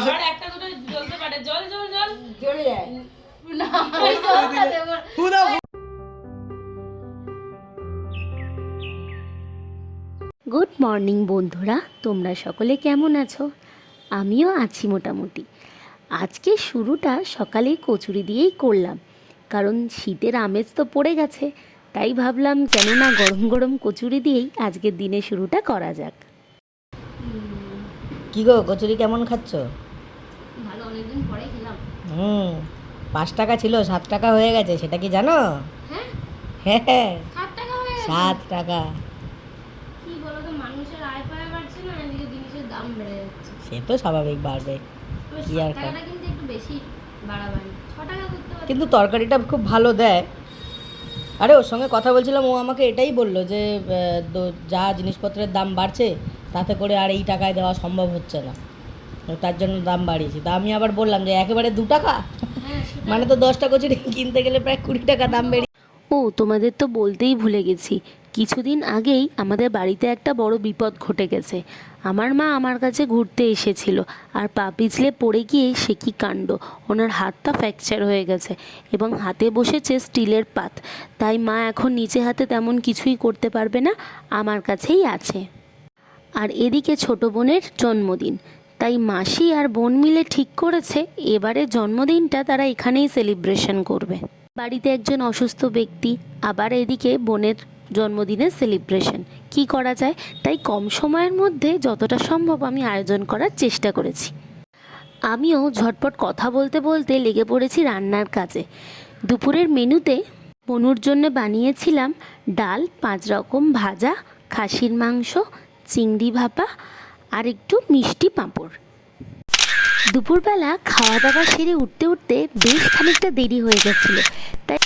আবার একটা দুটো জ্বলতে পারে। জল জল জল জ্বলে যায় না। গুড মর্নিং বন্ধুরা, তোমরা সকলে কেমন আছো? আমিও আছি মোটামুটি। আজকে শুরুটা সকালে কচুরি দিয়েই করলাম, কারণ শীতের আমেজ তো পড়ে গেছে। তাই ভাবলাম কেন না গরম গরম কচুরি দিয়েই আজকের দিনে শুরুটা করা যাক। কি গো, কচুরি কেমন খাচ্ছ? ভালো, অনেকদিন পরে খেলাম। 5 টাকা ছিল, 7 টাকা হয়ে গেছে, সেটা কি জানো? হ্যাঁ, হ্যাঁ, 7 টাকা হয়ে গেছে। 7 টাকা। কি বলো তো, মানুষের আয় পায় বাড়ছে না, এদিকে জিনিসের দাম বেড়ে যাচ্ছে। সে তো স্বাভাবিক বাড়বে, কি আর টাকাটা কিন্তু একটু বেশি বাড়াবাড়ি, 6 টাকা করতে পারে। কিন্তু তরকারিটা খুব ভালো দেয়। আরে ওর সঙ্গে কথা বলছিলাম, ও আমাকে এটাই বললো যে যা জিনিসপত্রের দাম বাড়ছে তাতে করে আর এই টাকায় দেওয়া সম্ভব হচ্ছে না, তার জন্য দাম বাড়িয়েছি। তা আমি আবার বললাম যে একেবারে 2 টাকা, মানে তো 10টা কচুরি কিনতে গেলে প্রায় 20 টাকা দাম বেড়ে। ও, তোমাদের তো বলতেই ভুলে গেছি, কিছুদিন আগেই আমাদের বাড়িতে একটা বড় বিপদ ঘটে গেছে। আমার মা আমার কাছে ঘুরতে এসেছিল, আর পা পিছলে পড়ে গিয়ে সে কি কাণ্ড, ওনার হাতটা ফ্র্যাকচার হয়ে গেছে এবং হাতে বসেছে স্টিলের পাত। তাই মা এখন নিচে হাতে তেমন কিছুই করতে পারবে না, আমার কাছেই আছে। আর এদিকে ছোট বোনের জন্মদিন, তাই মাসি আর বোন মিলে ঠিক করেছে এবারে জন্মদিনটা তারা এখানেই সেলিব্রেশন করবে। বাড়িতে একজন অসুস্থ ব্যক্তি, আবার এদিকে বোনের জন্মদিনের সেলিব্রেশন, কি করা যায়? তাই কম সময়ের মধ্যে যতটা সম্ভব আমি আয়োজন করার চেষ্টা করেছি। আমিও ঝটপট কথা বলতে বলতে লেগে পড়েছি রান্নার কাজে। দুপুরের মেনুতে বনুর জন্য বানিয়েছিলাম ডাল, 5 রকম ভাজা, খাসির মাংস, চিংড়ি ভাপা আর একটু মিষ্টি পাঁপড়। দুপুরবেলা খাওয়া দাওয়া সেরে উঠতে উঠতে বেশ খানিকটা দেরি হয়ে গেছিল, তাই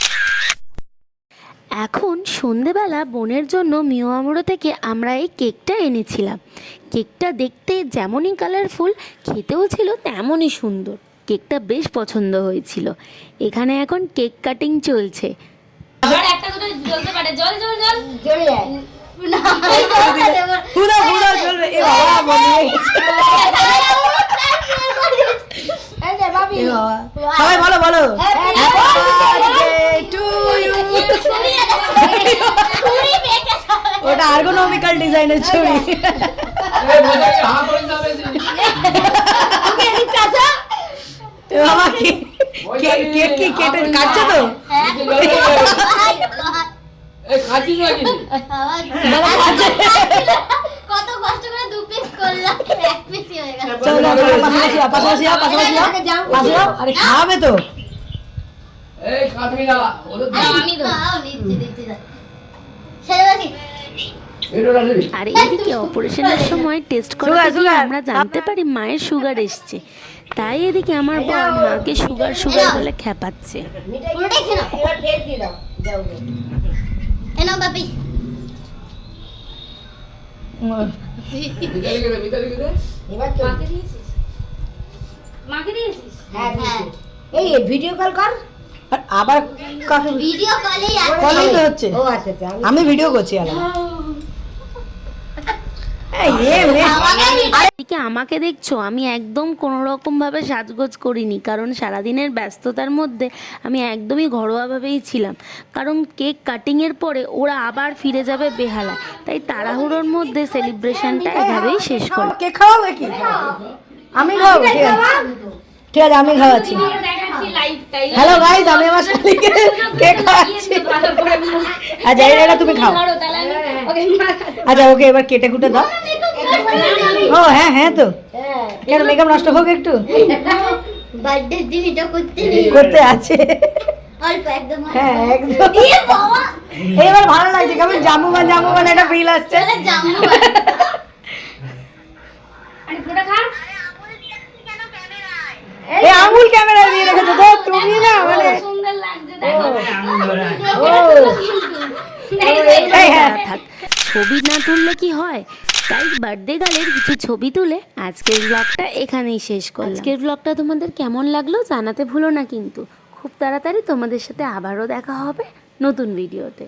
এখন সন্ধেবেলা বোনের জন্য মিয়ামোড়ো থেকে আমরা এই কেকটা এনেছিলাম। কেকটা দেখতে যেমনই কালারফুল, খেতেও ছিল তেমনই সুন্দর। কেকটা বেশ পছন্দ হয়েছিল। এখানে এখন কেক কাটিং চলছে। আবার একটা দুটো জ্বলতে পারে। জল জল জল জ্বলে যায় না। পুরো পুরো জ্বলবে। এ বাবা, মনে গেছে। এ বাবা, সবাই বলো বলো, Happy birthday to you। ওটা আর্গোনমিক্যাল ডিজাইনের ছুরি। এ বাবা, কেক কি কেটে কাটছো তো? কত কষ্ট করে 2 পিস করলাম, 1 পিসই হয়ে গেল। চলো পাশাপাশি পাশাপাশি পাশাপাশি। আরে খাবে তো? আমি তো দিচ্ছি ছেড়ে রাখি। আর এদিকে অপারেশনের সময় টেস্ট করাতে গিয়ে আমরা জানতে পারি মায়ের সুগার এসছে। তাই এদিকে আমার বর মাকে সুগার সুগার বলে খেপাচ্ছে। পুরোটাই খেয়ে নাও। এবার টেস্ট দিয়ে দাও। যাও এ নাও বাপি। এবার তো মাকে দিয়েছিস? মাকে দিয়েছিস? হ্যাঁ, এই ভিডিও কল কর। আর আবার কাকে ভিডিও কলেই কলই তো আছে। হচ্ছে। ও আচ্ছা আচ্ছা, আমি ভিডিও করছি আলাদা। আর এদিকে আমাকে দেখছো, আমি একদম কোনো রকমভাবে সাজগোজ করিনি, কারণ সারাদিনের ব্যস্ততার মধ্যে আমি একদমই ঘরোয়াভাবেই ছিলাম। কারণ কেক কাটিংয়ের পরে ওরা আবার ফিরে যাবে বেহালা, তাই তাড়াহুড়োর মধ্যে সেলিব্রেশনটা এভাবেই শেষ করলাম। কে খাওয়াবে কি? আমি খাওয়াবো, ঠিক আছে ঠিক আছে, আমি খাওয়াচ্ছি। দেখাচ্ছি লাইভটাই। হ্যালো গাইস, আমি আমার শালিকে কেক খাওয়াচ্ছি। ভালো করে আচ্ছা এটা তুমি খাও। ধরো তাহলে আমি ওকে আচ্ছা ওকে এবার কেটে কুটে দাও। ও হ্যাঁ হ্যাঁ, তো কেন মেকআপ নষ্ট হোক একটু? বার্থডে দিন এটা করতে করতে আছে। অল্প একদম হ্যাঁ একদম। বাবা এবার ভালো লাগছে, কেমন জামুগান একটা ফিল আসছে। তাহলে জামু আরে পুরোটা খা। এই আঙুল ক্যামেরায় দিয়ে রেখেছো তো তুমি, না মানে সুন্দর লাগছে দেখো। ও এই হ্যাঁ থাক, ছবি না তুললে কি হয়? তাই বার্থডে গালের কিছু ছবি তুলে আজকের ব্লগটা এখানেই শেষ করলাম। আজকের ব্লগটা তোমাদের কেমন লাগলো জানাতে ভুলো না কিন্তু। খুব তাড়াতাড়ি তোমাদের সাথে আবারও দেখা হবে নতুন ভিডিওতে।